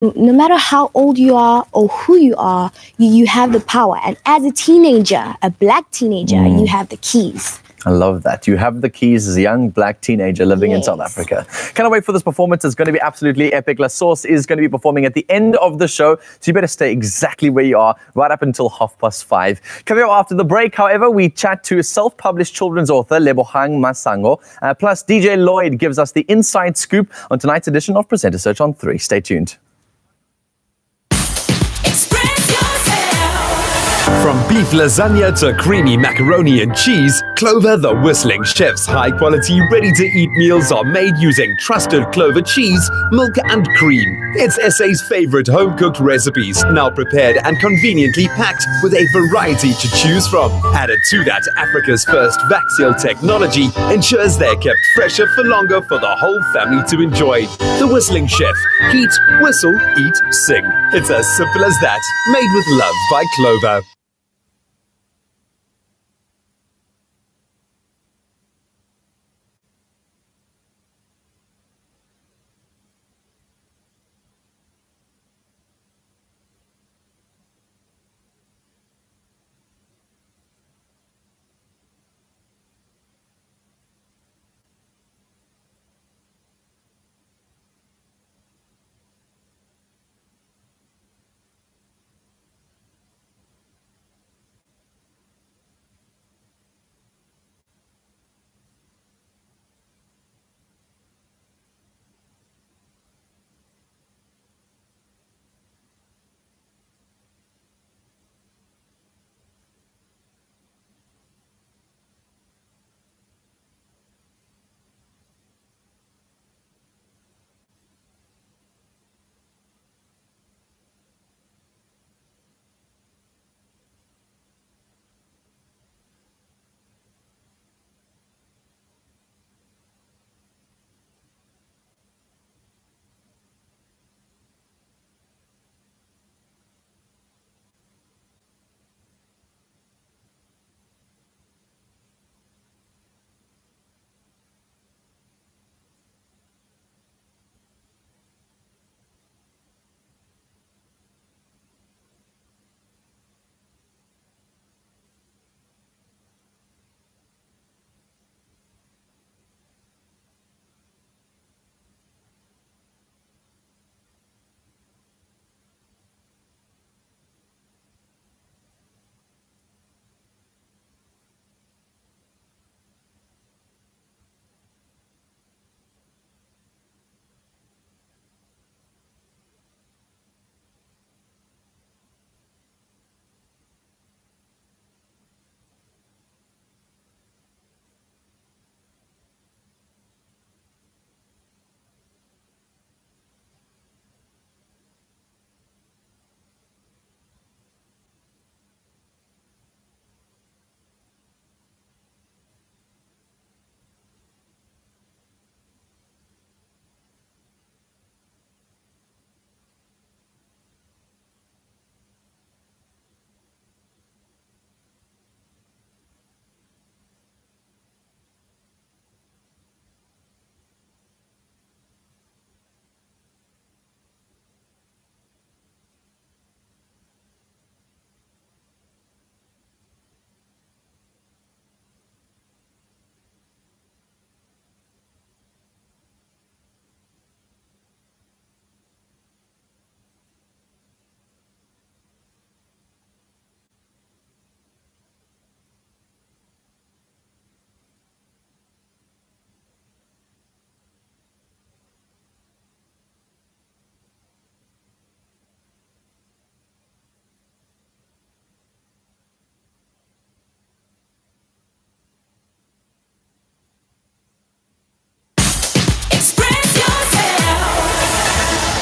no matter how old you are or who you are, you have the power. And as a teenager, a black teenager, you have the keys. I love that. You have the keys as a young black teenager living in South Africa. Cannot wait for this performance. It's going to be absolutely epic. LaSauce is going to be performing at the end of the show, so you better stay exactly where you are right up until 5:30. Coming up after the break, however, we chat to self-published children's author Lebohang Masango. Plus, DJ Lloyd gives us the inside scoop on tonight's edition of Presenter Search on 3. Stay tuned. From beef lasagna to creamy macaroni and cheese, Clover the Whistling Chef's high-quality, ready-to-eat meals are made using trusted Clover cheese, milk and cream. It's SA's favorite home-cooked recipes, now prepared and conveniently packed with a variety to choose from. Added to that, Africa's first vac-seal technology ensures they're kept fresher for longer for the whole family to enjoy. The Whistling Chef. Heat, whistle, eat, sing. It's as simple as that. Made with love by Clover.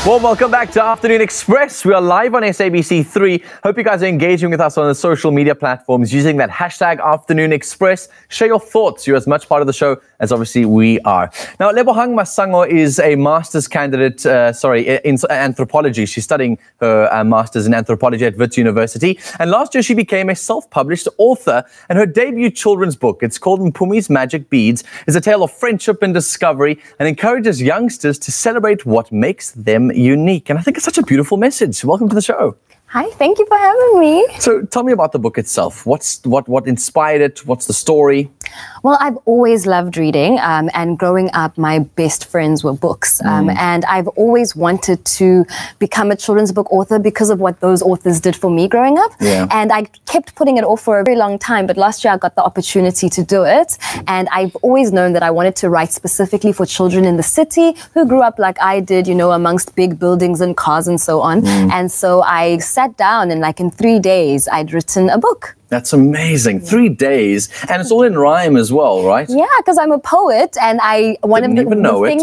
Well, welcome back to Afternoon Express. We are live on SABC3. Hope you guys are engaging with us on the social media platforms using that hashtag Afternoon Express. Share your thoughts. You're as much part of the show as obviously we are. Now, Lebohang Masango is a master's candidate, in anthropology. She's studying her master's in anthropology at Wits University. And last year, she became a self-published author. And her debut children's book, it's called Mphumi's Magic Beads, is a tale of friendship and discovery and encourages youngsters to celebrate what makes them unique. And I think it's such a beautiful message. Welcome to the show. Hi, thank you for having me. So tell me about the book itself. What inspired it? What's the story? Well, I've always loved reading, and growing up, my best friends were books. And I've always wanted to become a children's book author because of what those authors did for me growing up. Yeah. And I kept putting it off for a very long time, but last year I got the opportunity to do it. And I've always known that I wanted to write specifically for children in the city who grew up like I did, you know, amongst big buildings and cars and so on. And so I sat down and like in 3 days, I'd written a book. That's amazing. 3 days. And it's all in rhyme as well, right? Yeah, because I'm a poet, and Didn't even know it.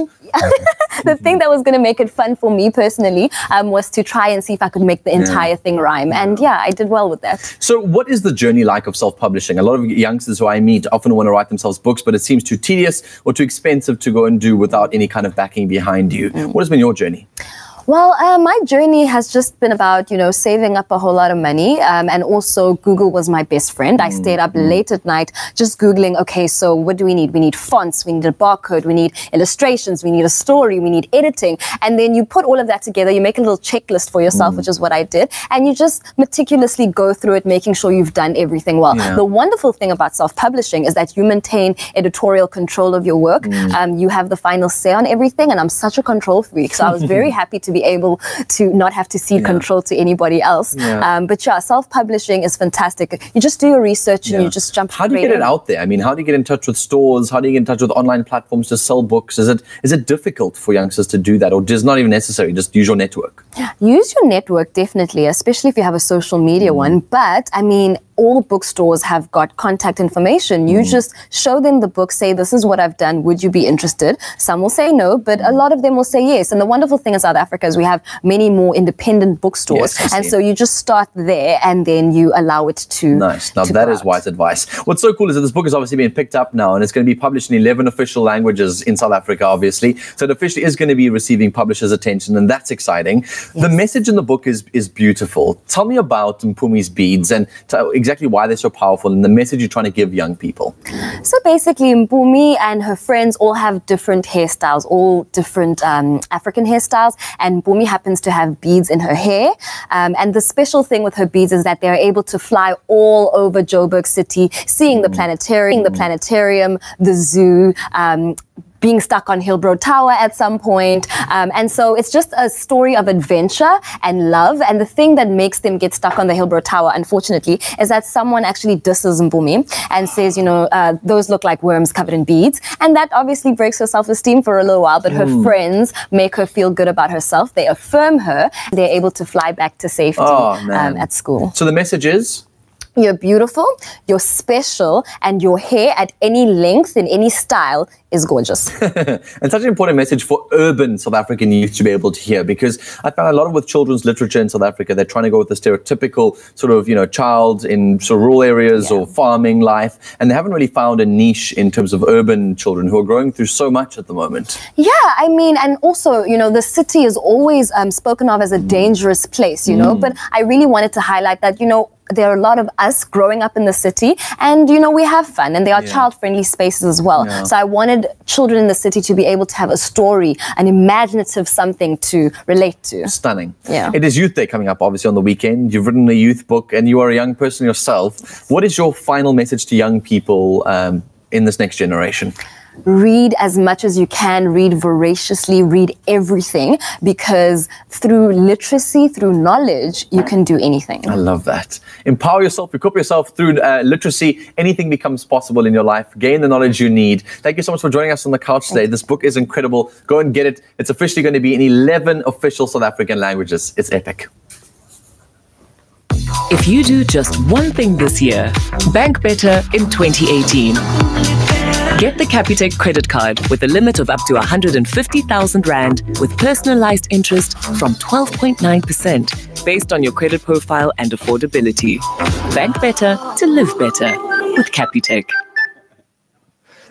The thing that was going to make it fun for me personally was to try and see if I could make the entire thing rhyme. And yeah, I did well with that. So what is the journey like of self-publishing? A lot of youngsters who I meet often want to write themselves books, but it seems too tedious or too expensive to go and do without any kind of backing behind you. What has been your journey? Well, my journey has just been about, you know, saving up a whole lot of money. And also Google was my best friend. I stayed up late at night just Googling, okay, so what do we need? We need fonts, we need a barcode, we need illustrations, we need a story, we need editing. And then you put all of that together, you make a little checklist for yourself, which is what I did. And you just meticulously go through it, making sure you've done everything well. Yeah. The wonderful thing about self-publishing is that you maintain editorial control of your work. You have the final say on everything. And I'm such a control freak. So I was very happy to be able to not have to cede control to anybody else. But yeah, self-publishing is fantastic. You just do your research and you just jump. How do you get it out there? I mean, how do you get in touch with stores? How do you get in touch with online platforms to sell books? Is it difficult for youngsters to do that, or just not even necessary? Just use your network. Use your network, definitely, especially if you have a social media one. But I mean, all bookstores have got contact information. You just show them the book, say, this is what I've done. Would you be interested? Some will say no, but a lot of them will say yes. And the wonderful thing in South Africa is we have many more independent bookstores. Yes, and so you just start there and then you allow it to. Nice. Now that is wise advice. What's so cool is that this book is obviously being picked up now, and it's going to be published in 11 official languages in South Africa, obviously. So it officially is going to be receiving publishers' attention, and that's exciting. Yes. The message in the book is beautiful. Tell me about Mphumi's beads and exactly why they're so powerful and the message you're trying to give young people. So basically, Mpumi and her friends all have different hairstyles, all different African hairstyles, and Mpumi happens to have beads in her hair. And the special thing with her beads is that they're able to fly all over Joburg City, seeing the planetarium, the zoo, being stuck on Hillbrow Tower at some point. And so it's just a story of adventure and love. And the thing that makes them get stuck on the Hillbrow Tower, unfortunately, is that someone actually disses Mpumi and says, you know, those look like worms covered in beads. And that obviously breaks her self-esteem for a little while, but her friends make her feel good about herself. They affirm her. They're able to fly back to safety at school. So the message is? You're beautiful, you're special, and your hair at any length, in any style, is gorgeous. And such an important message for urban South African youth to be able to hear, because I found a lot of with children's literature in South Africa, they're trying to go with the stereotypical sort of, you know, child in sort of rural areas or farming life, and they haven't really found a niche in terms of urban children who are growing through so much at the moment. Yeah, I mean, and also, you know, the city is always spoken of as a dangerous place, you know, but I really wanted to highlight that, you know, there are a lot of us growing up in the city, and you know, we have fun, and there are child-friendly spaces as well. So I wanted children in the city to be able to have a story, an imaginative something to relate to. Stunning. Yeah. It is Youth Day coming up, obviously, on the weekend. You've written a youth book, and you are a young person yourself. What is your final message to young people in this next generation? Read as much as you can, read voraciously, read everything, because through literacy, through knowledge, you can do anything. I love that. Empower yourself, equip yourself through literacy. Anything becomes possible in your life. Gain the knowledge you need. Thank you so much for joining us on the couch today. This book is incredible. Go and get it. It's officially going to be in 11 official South African languages. It's epic. If you do just one thing this year, bank better in 2018. Get the Capitec credit card with a limit of up to 150,000 Rand with personalized interest from 12.9% based on your credit profile and affordability. Bank better to live better with Capitec.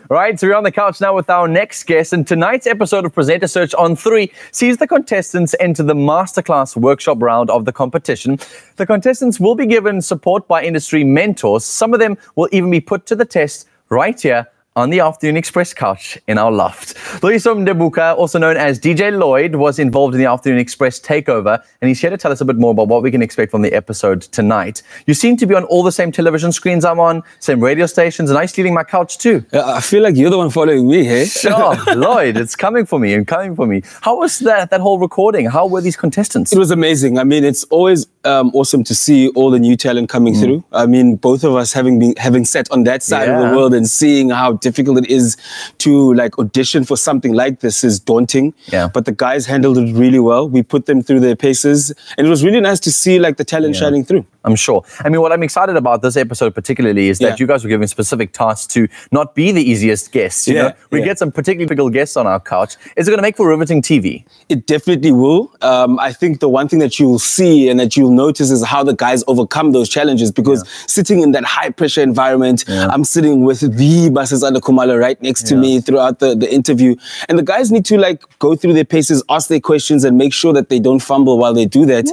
Right, so we're on the couch now with our next guest, and tonight's episode of Presenter Search on 3 sees the contestants enter the masterclass workshop round of the competition. The contestants will be given support by industry mentors. Some of them will even be put to the test right here on the Afternoon Express couch in our loft. Mthembu Lebohang, also known as DJ Lloyd, was involved in the Afternoon Express takeover, and he's here to tell us a bit more about what we can expect from the episode tonight. You seem to be on all the same television screens I'm on, same radio stations, and I'm stealing my couch too. I feel like you're the one following me, hey? Sure, Lloyd, it's coming for me and coming for me. How was that whole recording? How were these contestants? It was amazing. I mean, it's always awesome to see all the new talent coming through. I mean, both of us having sat on that side of the world and seeing how difficult it is to like audition for something like this is daunting. Yeah. But the guys handled it really well. We put them through their paces, and it was really nice to see like the talent shining through. I'm sure. I mean, what I'm excited about this episode particularly is that you guys were given specific tasks to not be the easiest guests. You know? We get some particularly difficult guests on our couch. Is it going to make for riveting TV? It definitely will. I think the one thing that you'll see and that you'll notice is how the guys overcome those challenges, because sitting in that high pressure environment, I'm sitting with the buses under Kumalo right next to me throughout the interview. And the guys need to like go through their paces, ask their questions, and make sure that they don't fumble while they do that.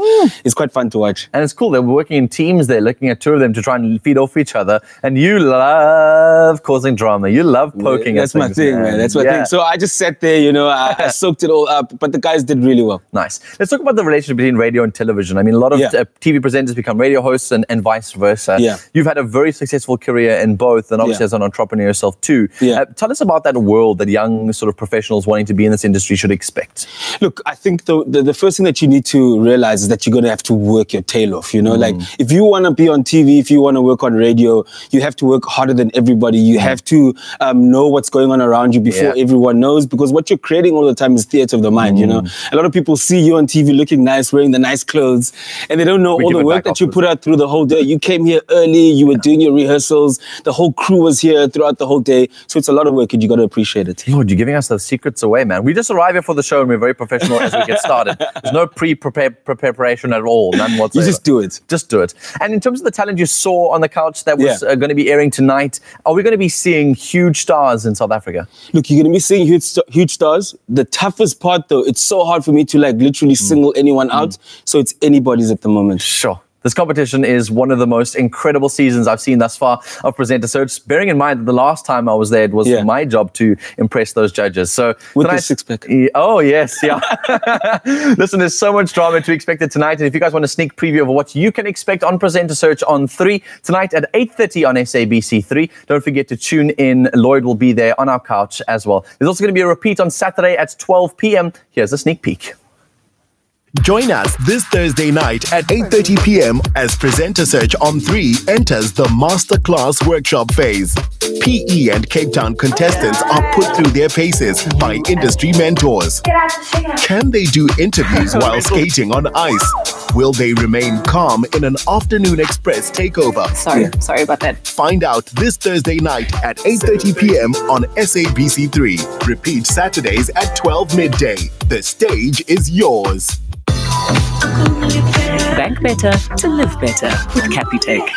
It's quite fun to watch. And it's cool. They're working in teams. They're looking at two of them to try and feed off each other. And you love causing drama. You love poking at things. That's my thing, man. That's my thing. So I just sat there, you know, I soaked it all up, but the guys did really well. Nice. Let's talk about the relationship between radio and television. I mean, a lot of TV presenters become radio hosts and vice versa. You've had a very successful career in both, and obviously as an entrepreneur yourself too. Tell us about that world that young sort of professionals wanting to be in this industry should expect. Look, I think the first thing that you need to realize is that you're going to have to work your tail off, you know, like if you want to be on TV, if you want to work on radio, you have to work harder than everybody. You have to know what's going on around you before everyone knows, because what you're creating all the time is theater of the mind, you know. A lot of people see you on TV looking nice, wearing the nice clothes, and they don't know all the work that you put out through the whole day. You came here early, you were doing your rehearsals, the whole crew was here throughout the whole day, so it's a lot of work and you got to appreciate it. Lord, you're giving us those secrets away, man. We just arrive here for the show and we're very professional as we get started. There's no preparation at all, none whatsoever. You just do it. Just do it. And in terms of the talent you saw on the couch that was going to be airing tonight, are we going to be seeing huge stars in South Africa? Look, you're going to be seeing huge stars. The toughest part though, it's so hard for me to like literally single anyone out, so it's anybody's at the moment. Sure. This competition is one of the most incredible seasons I've seen thus far of Presenter Search, bearing in mind that the last time I was there, it was my job to impress those judges. So with the six-pack. Oh, yes, yeah. Listen, there's so much drama to expect it tonight. And if you guys want a sneak preview of what you can expect on Presenter Search on 3 tonight at 8:30 on SABC 3, don't forget to tune in. Lloyd will be there on our couch as well. There's also going to be a repeat on Saturday at 12 p.m. Here's a sneak peek. Join us this Thursday night at 8:30 p.m. as Presenter Search on 3 enters the Masterclass Workshop phase. PE and Cape Town contestants are put through their paces by industry mentors. Can they do interviews while skating on ice? Will they remain calm in an Afternoon Express takeover? Sorry about that. Find out this Thursday night at 8:30 p.m. on SABC 3. Repeat Saturdays at 12 midday. The stage is yours. Bank better to live better with Capitec.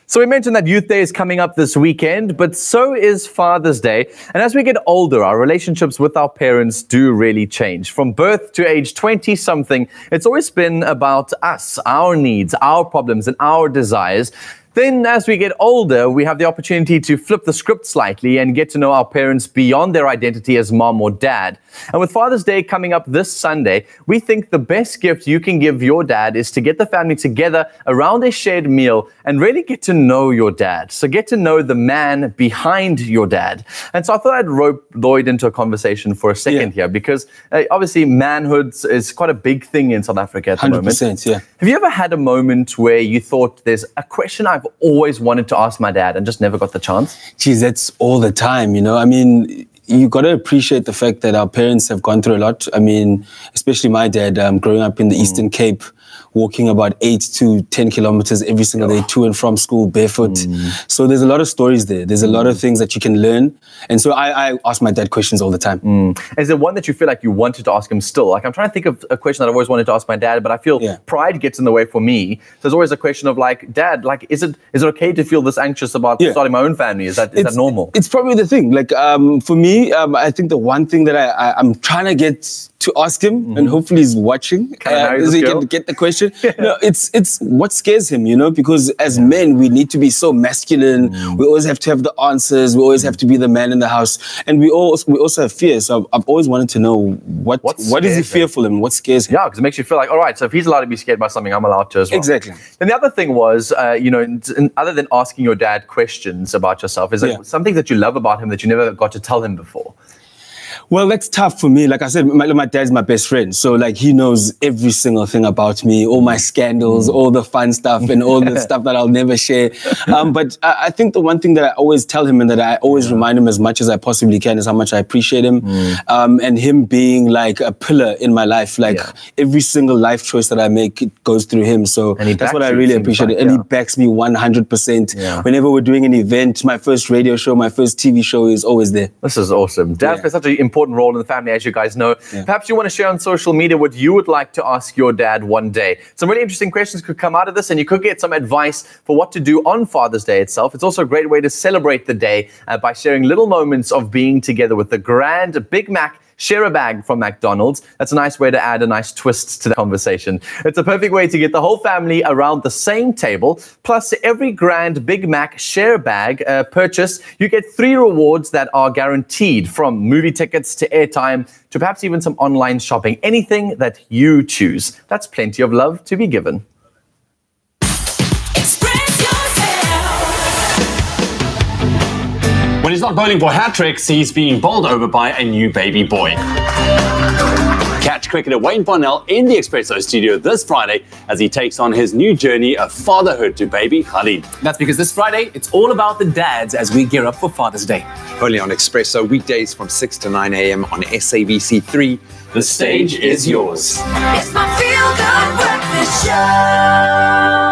So we mentioned that Youth Day is coming up this weekend, but so is Father's Day. And as we get older, our relationships with our parents do really change. From birth to age 20-something, it's always been about us, our needs, our problems, and our desires. Then as we get older, we have the opportunity to flip the script slightly and get to know our parents beyond their identity as mom or dad. And with Father's Day coming up this Sunday, we think the best gift you can give your dad is to get the family together around a shared meal and really get to know your dad. So get to know the man behind your dad. And so I thought I'd rope Lloyd into a conversation for a second here, because obviously manhood is quite a big thing in South Africa at the moment. 100%, yeah. Have you ever had a moment where you thought there's a question I've always wanted to ask my dad and just never got the chance? Geez, that's all the time, you know. I mean, you got to appreciate the fact that our parents have gone through a lot. I mean, especially my dad, growing up in the Eastern Cape, walking about 8 to 10 kilometers every single day to and from school barefoot. So there's a lot of stories there. There's a lot of things that you can learn. And so I ask my dad questions all the time. Is there one that you feel like you wanted to ask him still? Like, I'm trying to think of a question that I've always wanted to ask my dad, but I feel pride gets in the way for me. So there's always a question of like, Dad, like, is it okay to feel this anxious about starting my own family? Is that normal? It's probably the thing. Like, for me, I think the one thing that I'm trying to get to ask him, and hopefully he's watching, so he can get the question question. No, it's what scares him, you know, because as men, we need to be so masculine. We always have to have the answers. We always have to be the man in the house. And we also have fears. So I've always wanted to know what is he fearful and what scares him. Yeah, because it makes you feel like, all right, so if he's allowed to be scared by something, I'm allowed to as well. Exactly. And the other thing was, other than asking your dad questions about yourself, is there something that you love about him that you never got to tell him before? Well, that's tough for me. Like I said, my dad's my best friend. So like he knows every single thing about me, all my scandals, all the fun stuff and all the stuff that I'll never share. But I think the one thing that I always tell him and that I always remind him as much as I possibly can is how much I appreciate him. And him being like a pillar in my life. Like every single life choice that I make, it goes through him. So that's what I really appreciate. And he backs me 100%. Whenever we're doing an event, my first radio show, my first TV show is always there. This is awesome. Dad plays such an important role in the family, as you guys know. Perhaps you want to share on social media what you would like to ask your dad one day. Some really interesting questions could come out of this, and you could get some advice for what to do on Father's Day itself. It's also a great way to celebrate the day by sharing little moments of being together with the grand Big Mac Share a Bag from McDonald's. That's a nice way to add a nice twist to the conversation. It's a perfect way to get the whole family around the same table. Plus, every grand Big Mac Share Bag purchase, you get 3 rewards that are guaranteed, from movie tickets to airtime to perhaps even some online shopping. Anything that you choose. That's plenty of love to be given. When he's not bowling for hat tricks, he's being bowled over by a new baby boy. Catch cricketer Wayne Parnell in the Expresso studio this Friday as he takes on his new journey of fatherhood to baby Khalid. That's because this Friday, it's all about the dads as we gear up for Father's Day. Only on Expresso, weekdays from 6 to 9 a.m. on SABC 3. The stage is yours. It's my feel-good breakfast show.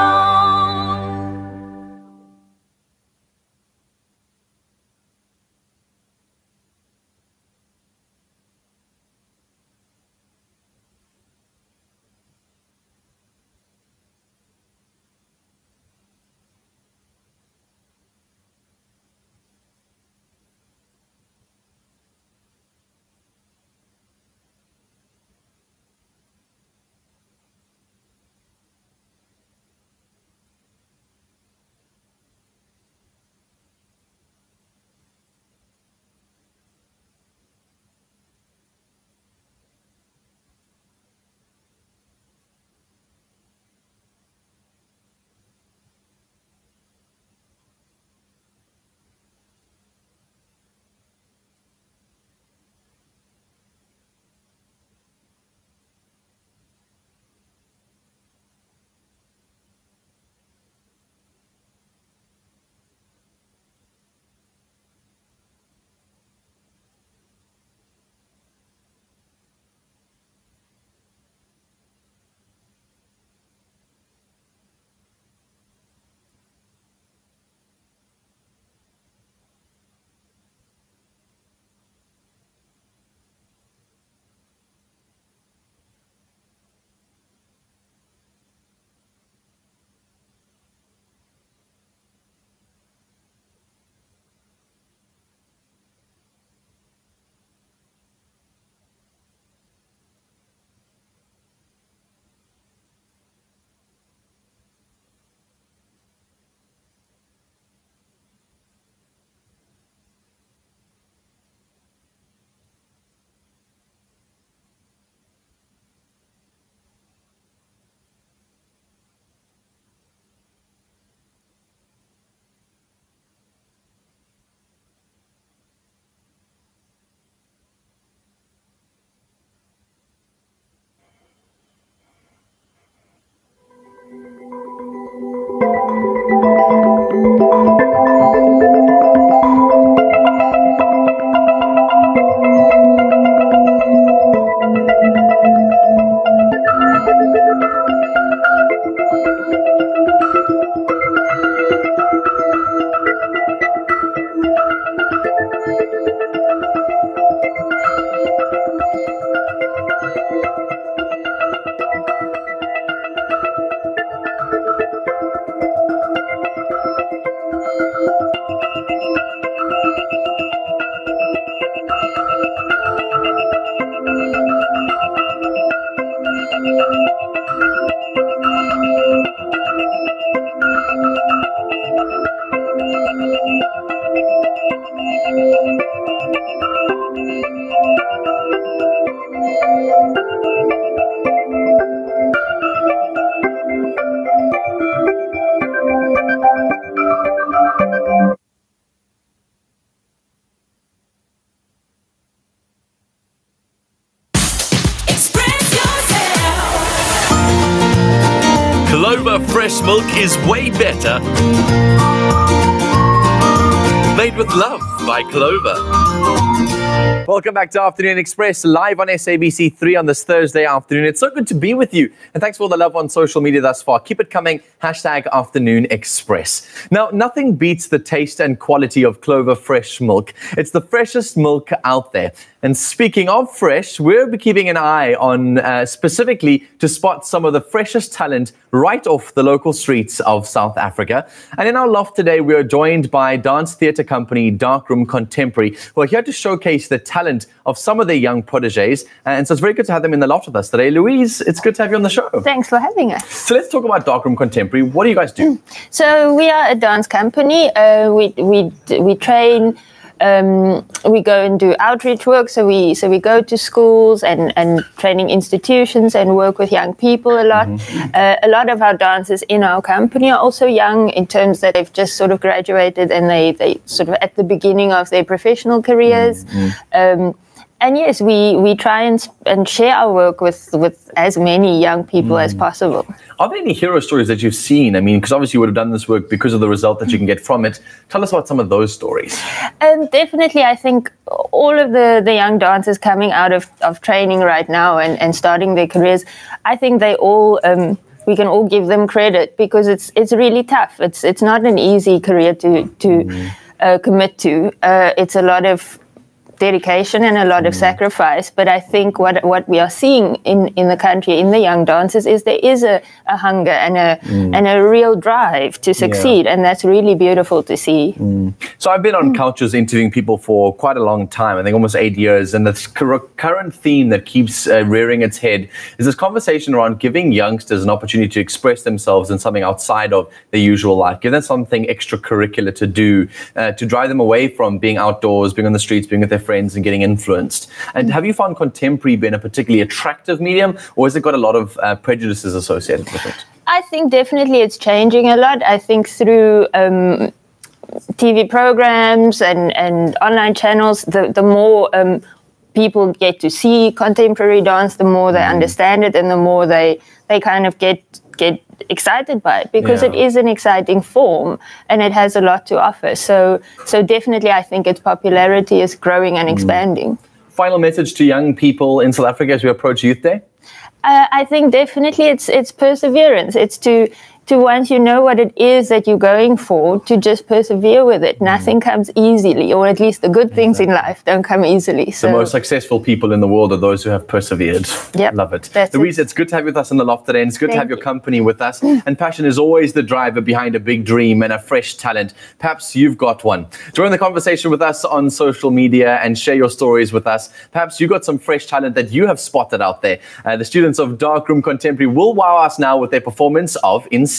Clover fresh milk is way better. Made with love by Clover. Welcome back to Afternoon Express, live on SABC 3 on this Thursday afternoon. It's so good to be with you. And thanks for all the love on social media thus far. Keep it coming. #Afternoon Express. Now, nothing beats the taste and quality of Clover fresh milk. It's the freshest milk out there. And speaking of fresh, we'll be keeping an eye on specifically to spot some of the freshest talent right off the local streets of South Africa. And in our loft today, we are joined by dance theatre company Darkroom Contemporary, who are here to showcase the talent of some of their young proteges. And so it's very good to have them in the loft with us today. Louise, it's good to have you on the show. Thanks for having us. So let's talk about Darkroom Contemporary. What do you guys do? So we are a dance company. We train. We go and do outreach work. So we go to schools and training institutions and work with young people a lot. A lot of our dancers in our company are also young in terms that they've just sort of graduated and they sort of at the beginning of their professional careers. And yes, we try and share our work with as many young people as possible. Are there any hero stories that you've seen? I mean, because obviously you would have done this work because of the result that you can get from it. Tell us about some of those stories. Definitely, I think all of the young dancers coming out of training right now and starting their careers, I think they all... we can all give them credit because it's really tough. It's not an easy career to commit to. It's a lot of dedication and a lot of sacrifice, but I think what we are seeing in the country, in the young dancers, is there is a hunger and a real drive to succeed, and that's really beautiful to see. So I've been on couches interviewing people for quite a long time, I think almost 8 years, and the current theme that keeps rearing its head is this conversation around giving youngsters an opportunity to express themselves in something outside of their usual life, give them something extracurricular to do, to drive them away from being outdoors, being on the streets, being with their friends and getting influenced. And have you found contemporary being a particularly attractive medium, or has it got a lot of prejudices associated with it? I think definitely it's changing a lot. I think through TV programs and online channels, the more people get to see contemporary dance, the more they understand it and the more they kind of get excited by it, because it is an exciting form and it has a lot to offer. So definitely I think its popularity is growing and expanding. Final message to young people in South Africa as we approach Youth Day? I think definitely it's perseverance. It's to once you know what it is that you're going for, to just persevere with it. Nothing comes easily, or at least the good things in life don't come easily. So the most successful people in the world are those who have persevered. Yep, love it. Louise, it's good to have you with us in the loft today, and it's good to have your company with us. And passion is always the driver behind a big dream and a fresh talent. Perhaps you've got one. Join the conversation with us on social media and share your stories with us. Perhaps you got some fresh talent that you have spotted out there. The students of Darkroom Contemporary will wow us now with their performance of In C.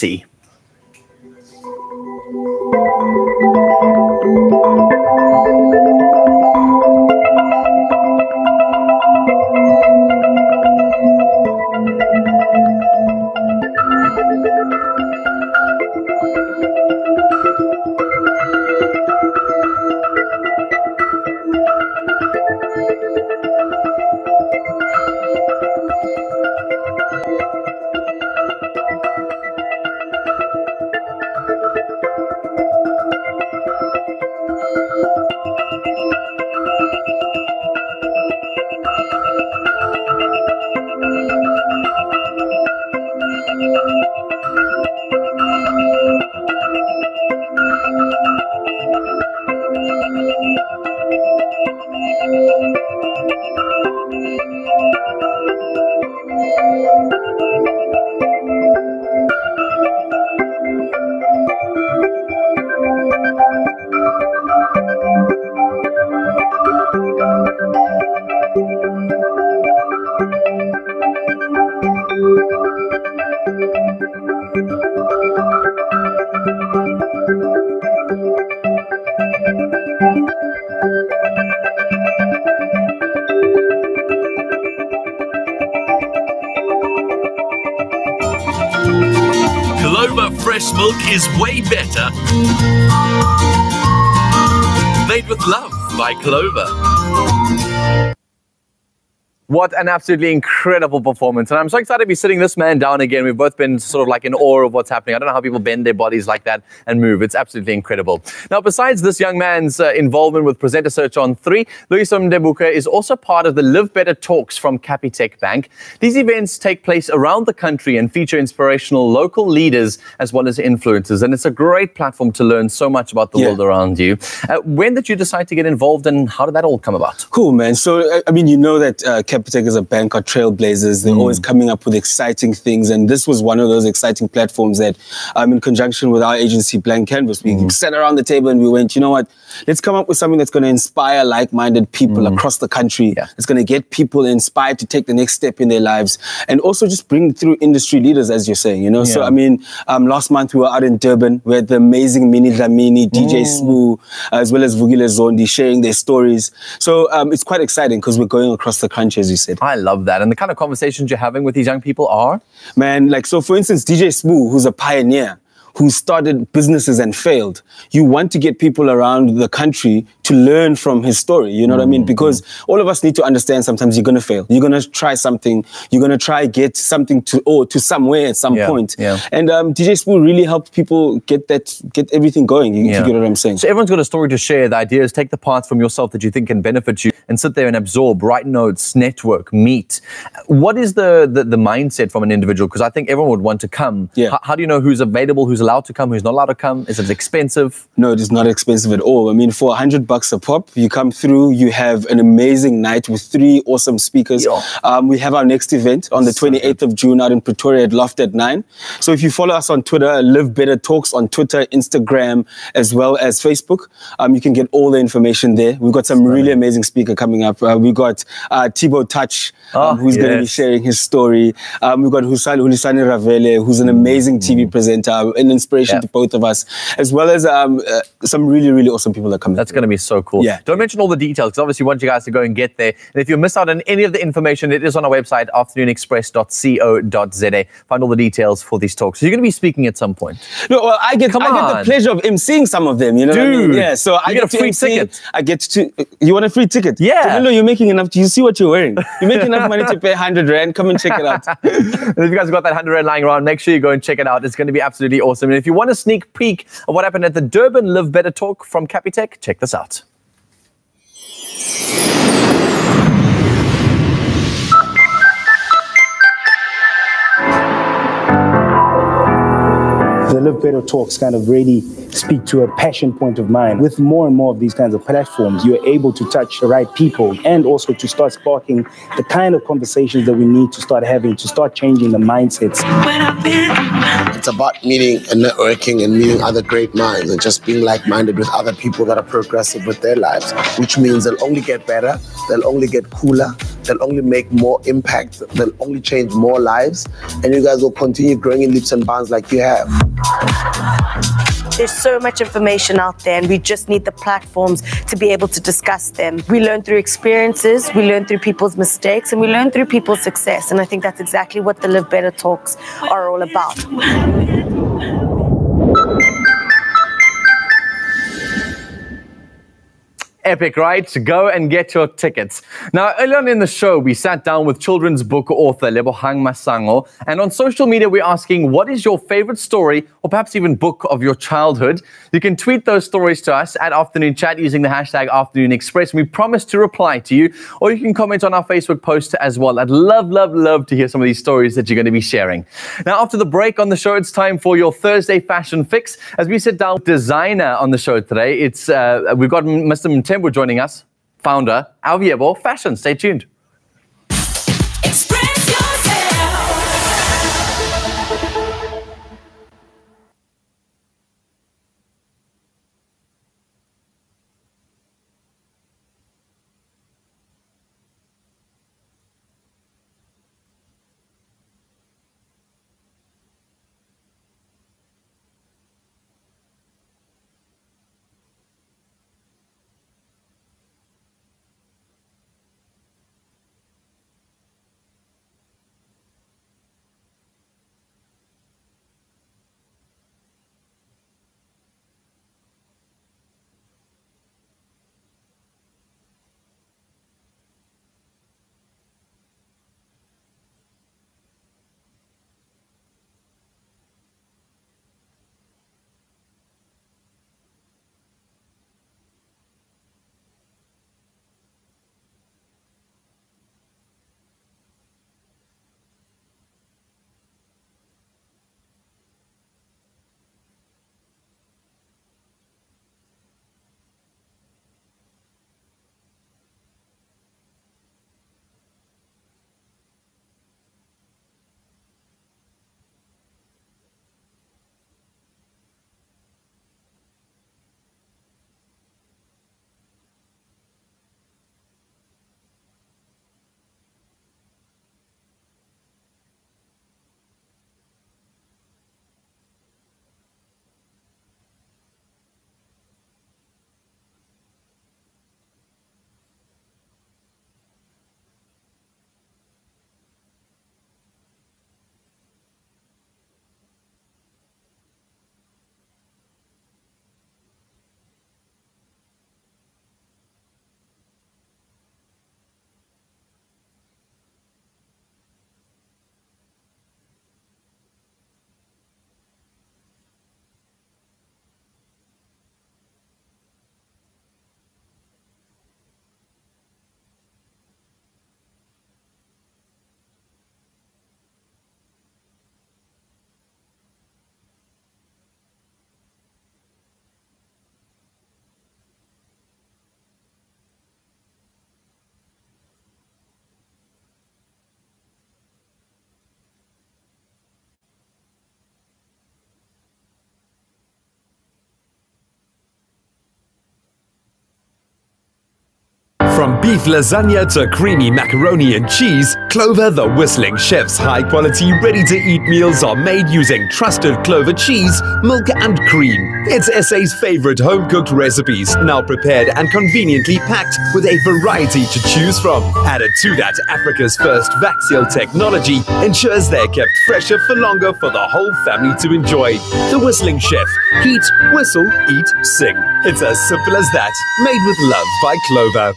Fresh milk is way better. Made with love by Clover. What an absolutely incredible performance. And I'm so excited to be sitting this man down again. We've both been sort of like in awe of what's happening. I don't know how people bend their bodies like that and move. It's absolutely incredible. Now, besides this young man's involvement with Presenter Search on 3, Mbali Mthembu is also part of the Live Better Talks from Capitec Bank. These events take place around the country and feature inspirational local leaders as well as influencers. And it's a great platform to learn so much about the world around you. When did you decide to get involved and how did that all come about? Cool, man. So, I mean, you know that Capitec as a bank are trailblazers. They're always coming up with exciting things. And this was one of those exciting platforms that, in conjunction with our agency, Blank Canvas, we sat around the table and we went, you know what, let's come up with something that's going to inspire like-minded people across the country. It's going to get people inspired to take the next step in their lives and also just bring through industry leaders, as you're saying, you know. So, I mean, last month we were out in Durban. We had the amazing Mini Dlamini, DJ Smoo, as well as Vugile Zondi sharing their stories. So it's quite exciting because we're going across the country, as you said. I love that. And the kind of conversations you're having with these young people are? Man, like, so for instance, DJ Smoo, who's a pioneer, who started businesses and failed. You want to get people around the country to learn from his story, you know what I mean? Because all of us need to understand sometimes you're going to fail. You're going to try something. You're going to try get something to somewhere at some point. And DJ Smoo really helped people get everything going, if you get what I'm saying. So everyone's got a story to share. The idea is take the parts from yourself that you think can benefit you and sit there and absorb, write notes, network, meet. What is the mindset from an individual? Because I think everyone would want to come. How do you know who's available, who's allowed to come, who's not allowed to come? Is it expensive? No, it is not expensive at all. I mean, for $100 a pop, you come through, you have an amazing night with 3 awesome speakers. We have our next event on the 28th of June out in Pretoria at Loft at 9. So if you follow us on Twitter, Live Better Talks on Twitter, Instagram, as well as Facebook, you can get all the information there. We've got some really amazing speaker coming up. We've got Thibaut Touch, who's going to be sharing his story. We've got Hulisani Ravele, who's an amazing TV presenter, an inspiration to both of us, as well as some really, really awesome people that come. That's going to be so cool. Don't mention all the details because obviously we want you guys to go and get there. And if you miss out on any of the information, it is on our website, afternoonexpress.co.za. Find all the details for these talks. So you're going to be speaking at some point. No, well, I get the pleasure of emceeing some of them. You know what I mean? Yeah. So I get a free ticket. I get to. You want a free ticket? Yeah. No, you're making enough. You see what you're wearing? You're making enough money to pay 100 Rand. Come and check it out. And if you guys have got that 100 Rand lying around, make sure you go and check it out. It's going to be absolutely awesome. And if you want a sneak peek of what happened at the Durban Live Better Talk from Capitec, check this out. The Live Better Talks kind of really speak to a passion point of mine. With more and more of these kinds of platforms, you're able to touch the right people and also to start sparking the kind of conversations that we need to start having, to start changing the mindsets. It's about meeting and networking and meeting other great minds and just being like-minded with other people that are progressive with their lives, which means they'll only get better, they'll only get cooler, they'll only make more impact, they'll only change more lives, and you guys will continue growing in leaps and bounds like you have. There's so much information out there and we just need the platforms to be able to discuss them. We learn through experiences, we learn through people's mistakes, and we learn through people's success. And I think that's exactly what the Live Better Talks are all about. Epic, right? Go and get your tickets. Now, earlier on in the show, we sat down with children's book author Lebohang Masango, and on social media, we're asking, what is your favorite story or perhaps even book of your childhood? You can tweet those stories to us at Afternoon Chat using the hashtag Afternoon Express. We promise to reply to you, or you can comment on our Facebook post as well. I'd love to hear some of these stories that you're going to be sharing. Now, after the break on the show, it's time for your Thursday fashion fix. As we sit down with designer on the show today, it's we've got Mr. Mthembu joining us, founder of Yebo Fashion. Stay tuned. From beef lasagna to creamy macaroni and cheese, Clover the Whistling Chef's high-quality, ready-to-eat meals are made using trusted Clover cheese, milk and cream. It's SA's favorite home-cooked recipes, now prepared and conveniently packed with a variety to choose from. Added to that, Africa's first vac seal technology ensures they're kept fresher for longer for the whole family to enjoy. The Whistling Chef. Heat, whistle, eat, sing. It's as simple as that. Made with love by Clover.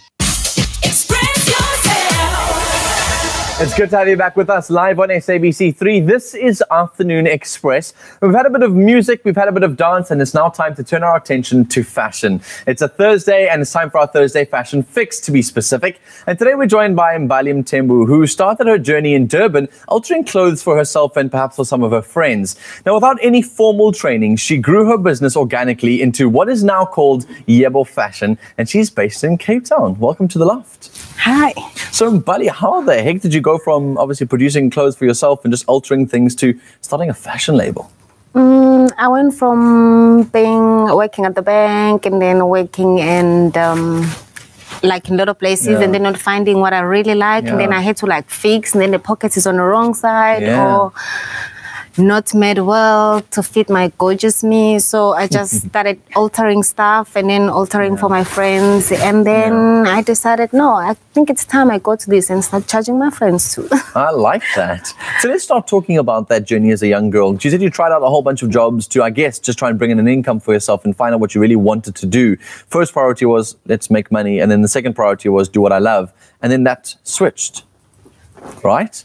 It's good to have you back with us live on SABC3. This is Afternoon Express. We've had a bit of music, we've had a bit of dance, and it's now time to turn our attention to fashion. It's a Thursday, and it's time for our Thursday Fashion Fix, to be specific. And today we're joined by Mbali Mthembu, who started her journey in Durban, altering clothes for herself and perhaps for some of her friends. Now, without any formal training, she grew her business organically into what is now called Yebo Fashion, and she's based in Cape Town. Welcome to the loft. Hi. So, Mbali, how the heck did you go from obviously producing clothes for yourself and just altering things to starting a fashion label? I went from working at the bank and then working and like in a lot of places and then not finding what I really like and then I had to like fix and then the pocket is on the wrong side or not made well to fit my gorgeous me. So I just started altering stuff and then altering for my friends. And then I decided, no, I think it's time I go to this and start charging my friends too. I like that. So let's start talking about that journey as a young girl. You said you tried out a whole bunch of jobs to, I guess, just try and bring in an income for yourself and find out what you really wanted to do. First priority was, let's make money. And then the second priority was, do what I love. And then that switched, right?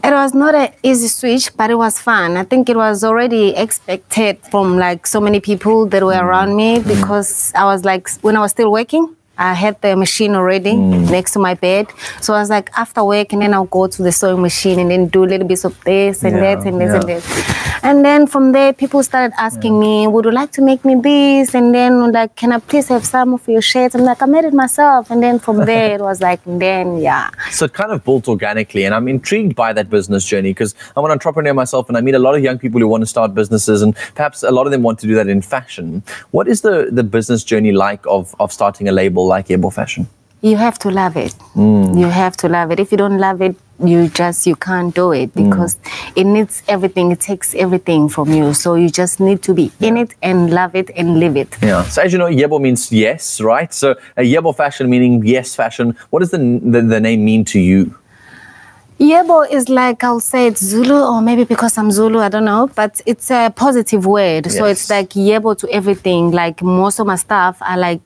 It was not an easy switch, but it was fun. I think it was already expected from like so many people that were around me because I was like, when I was still working, I had the machine already next to my bed. So I was like, after work, and then I'll go to the sewing machine and then do a little bit of this and that and this and this. And then from there, people started asking me, would you like to make me this? And then like, can I please have some of your shirts? I'm like, I made it myself. And then from there, it was like, then, So it kind of built organically. And I'm intrigued by that business journey because I'm an entrepreneur myself and I meet a lot of young people who want to start businesses and perhaps a lot of them want to do that in fashion. What is the business journey like of starting a label like Yebo Fashion? You have to love it. You have to love it. If you don't love it, you can't do it because it needs everything. It takes everything from you. So you just need to be in it and love it and live it. So as you know, Yebo means yes, right? So Yebo Fashion meaning yes fashion. What does the name mean to you? Yebo is like, I'll say it's Zulu, or maybe because I'm Zulu, I don't know, but it's a positive word. So it's like Yebo to everything. Like most of my stuff are like,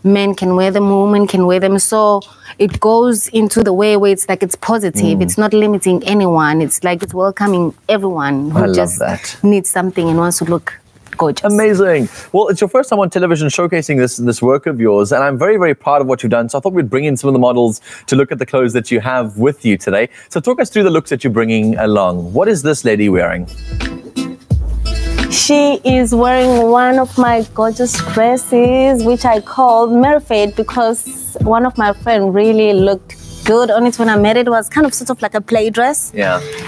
men can wear them, women can wear them. So it goes into the way where it's like it's positive. It's not limiting anyone. It's like it's welcoming everyone who just needs something and wants to look gorgeous. Amazing. Well, it's your first time on television showcasing this work of yours, and I'm very, very proud of what you've done. So I thought we'd bring in some of the models to look at the clothes that you have with you today. So talk us through the looks that you're bringing along. What is this lady wearing? She is wearing one of my gorgeous dresses, which I called Mermaid because one of my friends really looked good on it when I made it. It was kind of sort of like a play dress.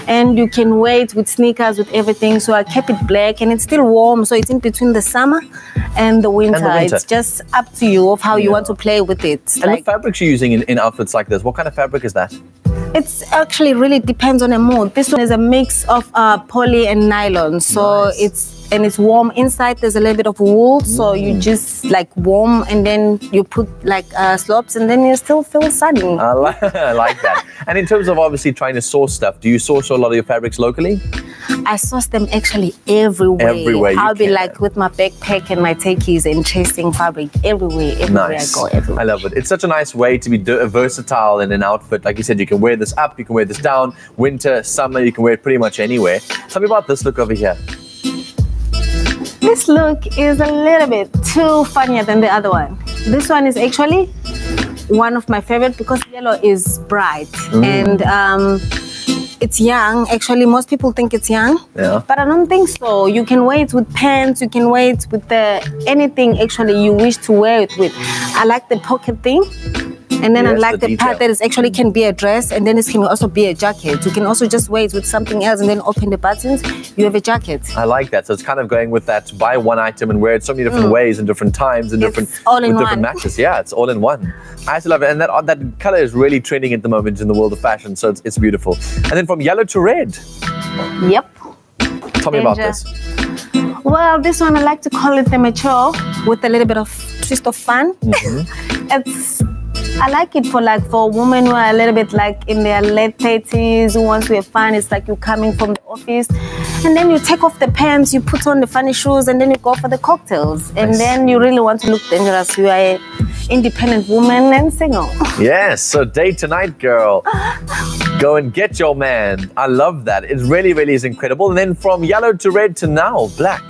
And you can wear it with sneakers, with everything. So I kept it black and it's still warm. So it's in between the summer and the winter. It's just up to you of how you want to play with it. And the fabrics you're using in outfits like this, what kind of fabric is that? It's actually really depends on the mood. This one is a mix of poly and nylon. So it's warm inside. There's a little bit of wool. So you just like warm and then you put like slopes and then you still feel sunny. I like that. And in terms of obviously trying to source stuff, do you source a lot of your fabrics locally? I source them actually everywhere. I'll be like with my backpack and my techies and chasing fabric everywhere I go. Everywhere. I love it. It's such a nice way to be versatile in an outfit. Like you said, you can wear this up, you can wear this down, winter, summer, you can wear it pretty much anywhere. Tell me about this look over here. This look is a little bit too funnier than the other one. This one is actually one of my favorite because yellow is bright and it's young. Actually, most people think it's young, but I don't think so. You can wear it with pants, you can wear it with anything actually you wish to wear it with. I like the pocket thing. And then I Yes, like the the part detail. that it actually can be a dress, and then it can also be a jacket. You can also just wear it with something else and then open the buttons, you have a jacket. I like that. So it's kind of going with that buy one item and wear it so many different ways and different times and different all in with different one. matches. Yeah, it's all in one. I actually love it. And that color is really trending at the moment in the world of fashion. So it's beautiful. And then from yellow to red. Yep. Tell me about Danger. this. Well, this one I like to call it the mature with a little bit of twist of fun. I like it for women who are a little bit like in their late 30s who wants to have fun. It's like you're coming from the office and then you take off the pants, you put on the funny shoes, and then you go for the cocktails. And then you really want to look dangerous. You are an independent woman and single. Yes, so date tonight, girl. Go and get your man. I love that. It really, really is incredible. And then from yellow to red to now, black.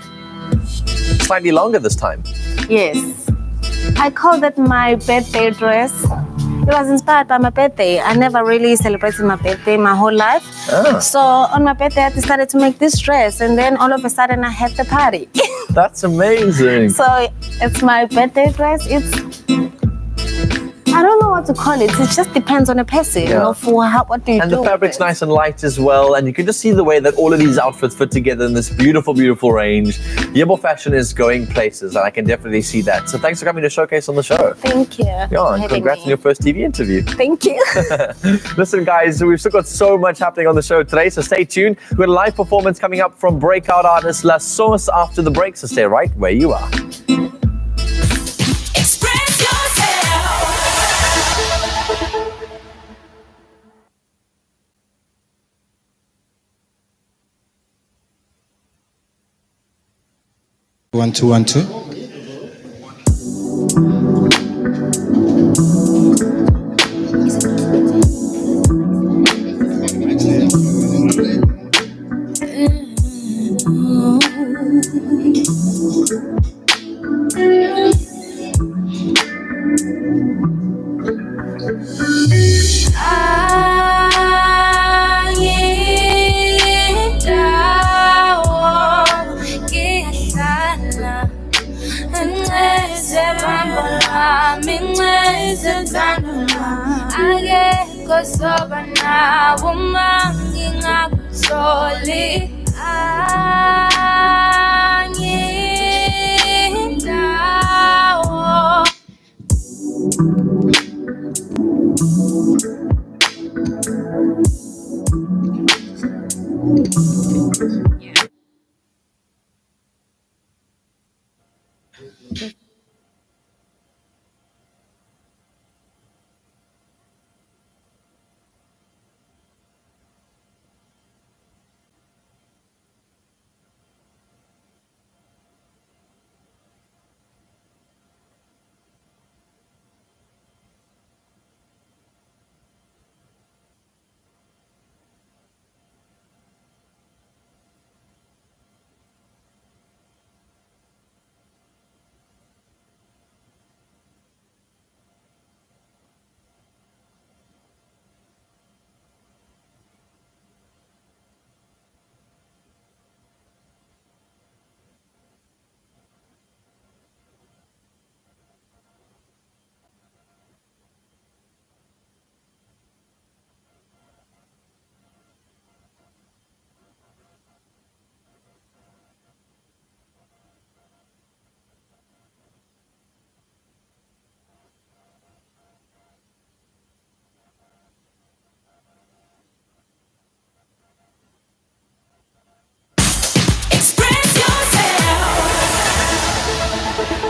Slightly longer this time. Yes. I call that my birthday dress. It was inspired by my birthday. I never really celebrated my birthday my whole life. So on my birthday, I decided to make this dress. And then all of a sudden, I had the party. That's amazing. So it's my birthday dress. I don't know what to call it. It just depends on the person. You know, what do you And do the with fabric's it? nice and light as well. And you can just see the way that all of these outfits fit together in this beautiful, beautiful range. Yebo Fashion is going places, and I can definitely see that. So thanks for coming to showcase on the show. Thank you. Yeah, for and having congrats me. on your first TV interview. Thank you. Listen, guys, we've still got so much happening on the show today, so stay tuned. We've got a live performance coming up from breakout artist LaSauce after the break, so stay right where you are. Express yourself. 1 2 1 2. Soba nawo mangingakutholi angindawo.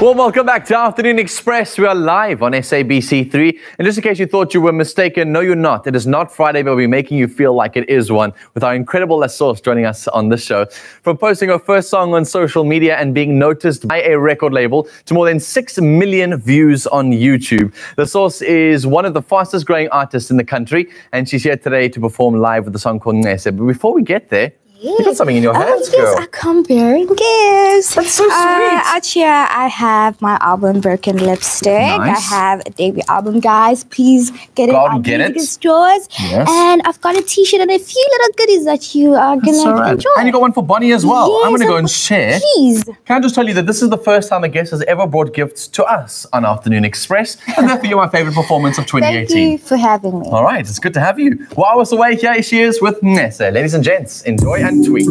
Well, welcome back to Afternoon Express. We are live on SABC3. And just in case you thought you were mistaken, no, you're not. It is not Friday, but we're making you feel like it is one with our incredible LaSauce joining us on the show. From posting her first song on social media and being noticed by a record label to more than 6 million views on YouTube. LaSauce is one of the fastest growing artists in the country, and she's here today to perform live with the song called Ngese. But before we get there, You got something in your hands, yes, girl. I come bearing gifts. That's so sweet. Out here, I have my album Birkin lipstick. Nice. I have a debut album, guys. Please get it Go out on and get music it. stores. Yes. And I've got a t-shirt and a few little goodies that you are That's gonna all right. enjoy. And you got one for Bonnie as well. I'm Yes, going to go and share. Please. Can I just tell you that this is the first time a guest has ever brought gifts to us on Afternoon Express, and therefore you're my favorite performance of 2018. Thank you for having me. All right, it's good to have you. While I was away, here she is with Nessa. Ladies and gents, enjoy and tweet.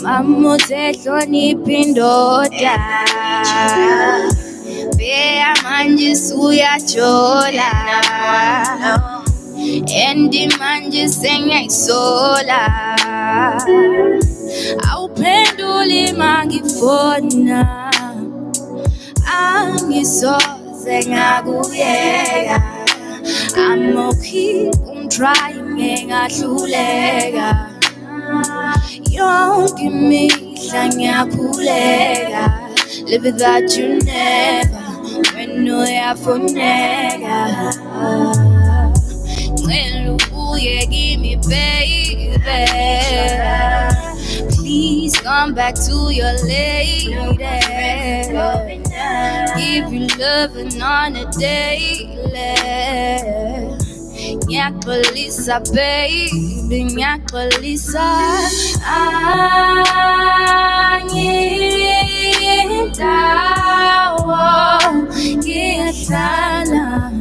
Mamute hlonipha indoda Beya manje suyajola Endi manje sengiyayisola Awuphenduli mangifona Angisoze ngakuyeka I'ma keep on trying ngingahluleka Don't give me ngiyakhuleka Live without you never When uyafoneka Ngicela ubuye kimi baby Please come back to your lady Give you loving on a daily Ngiyaxolisa baby, ngiyaxolisa Angiyindawo ngiyahlala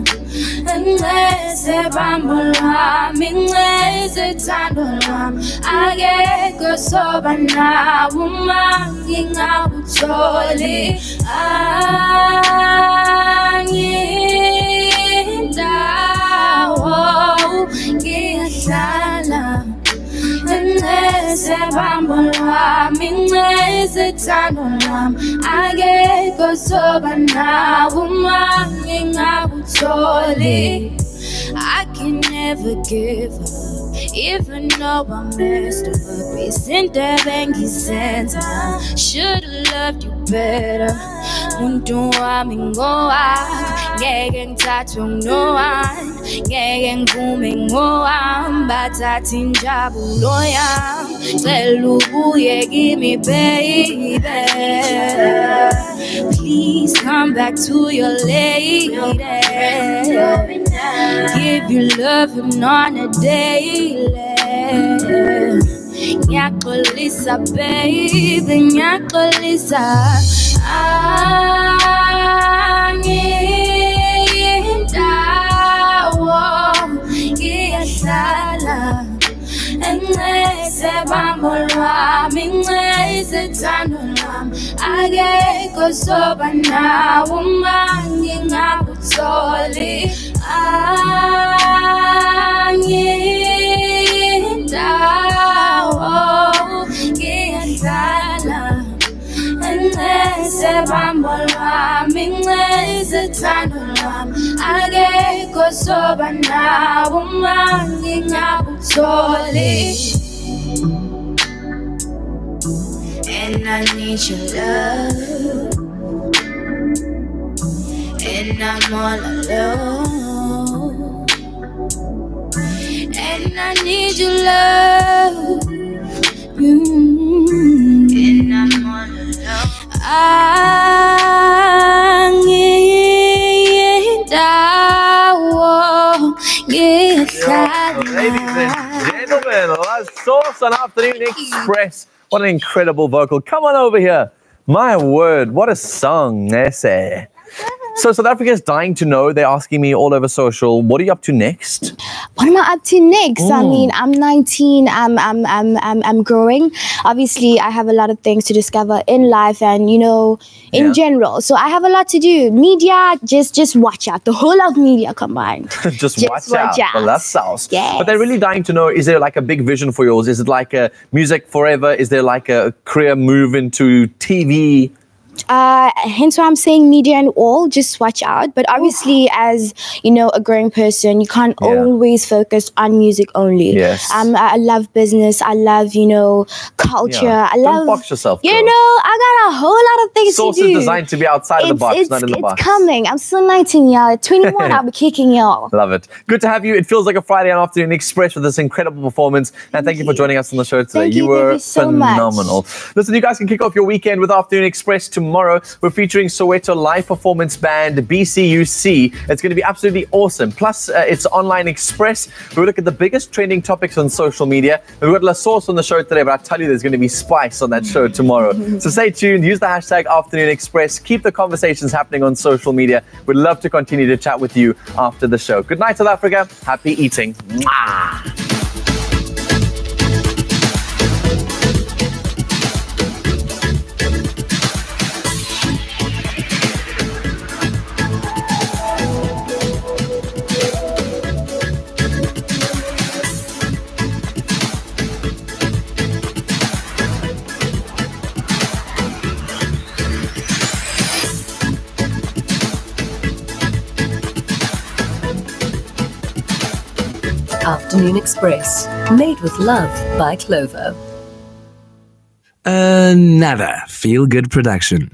Ngiceze bambo lwami, ngiceze thando lwami Akekho soba nawe uma ngingawutholi Angiyindawo ngiyahlala Ngiceze bambo lwami, ngiceze thando lwami Akekho soba nawe uma ngingawutholi I can never give up Even though I messed up Izinto bengizenza Should've loved you better Muntu wami ngowami Ngeke ngithathwe ngowami Ngeke ngivume ngowami Bathatha injabulo yami Ngicela ubuye kimi baby Please come back to your lady Give you loving on a daily Ngiyaxolisa baby, ngiyaxolisa Angiyindawo ngiyahlala Ngiceze bambo lwami, ngiceze thando lwami Akekho soba nawe uma ngingawutholi Angiyindawo ngiyahlala Ngiceze bambo lwami, ngiceze thando lwami Akekho soba nawe uma ngingawutholi And I need your love And I'm all alone And I need your love And I'm all alone Angiyindawo Ladies and gentlemen, LaSauce on Afternoon Express. What an incredible vocal. Come on over here. My word, what a song, Nese. So South Africa is dying to know. They're asking me all over social, what are you up to next? What am I up to next? I mean, I'm 19. I'm growing. Obviously, I have a lot of things to discover in life and, you know, in general. So I have a lot to do. Media, just watch out. The whole of media combined. just watch out for LaSauce. Yes. But they're really dying to know, is there like a big vision for yours? Is it like a music forever? Is there like a career move into TV? Hence why I'm saying media and all, just watch out. But obviously, as you know, a growing person, you can't always focus on music only. Yes. I love business. I love, you know, culture. I love. Don't box yourself. You know, I got a whole lot of things Sauce to do. is designed to be outside of the box, not in the box. It's coming. I'm still 19, y'all. At 21, I'll be kicking y'all. Love it. Good to have you. It feels like a Friday afternoon express with this incredible performance. And thank you for joining us on the show today. You were phenomenal. Listen, you guys can kick off your weekend with Afternoon Express tomorrow. We're featuring Soweto live performance band BCUC. It's going to be absolutely awesome. Plus, it's online express. We look at the biggest trending topics on social media. We've got LaSauce on the show today, but I tell you, there's going to be spice on that show tomorrow. So stay tuned. Use the hashtag Afternoon Express. Keep the conversations happening on social media. We'd love to continue to chat with you after the show. Good night, South Africa. Happy eating. Mwah. Afternoon Express, made with love by Clover. Another feel-good production.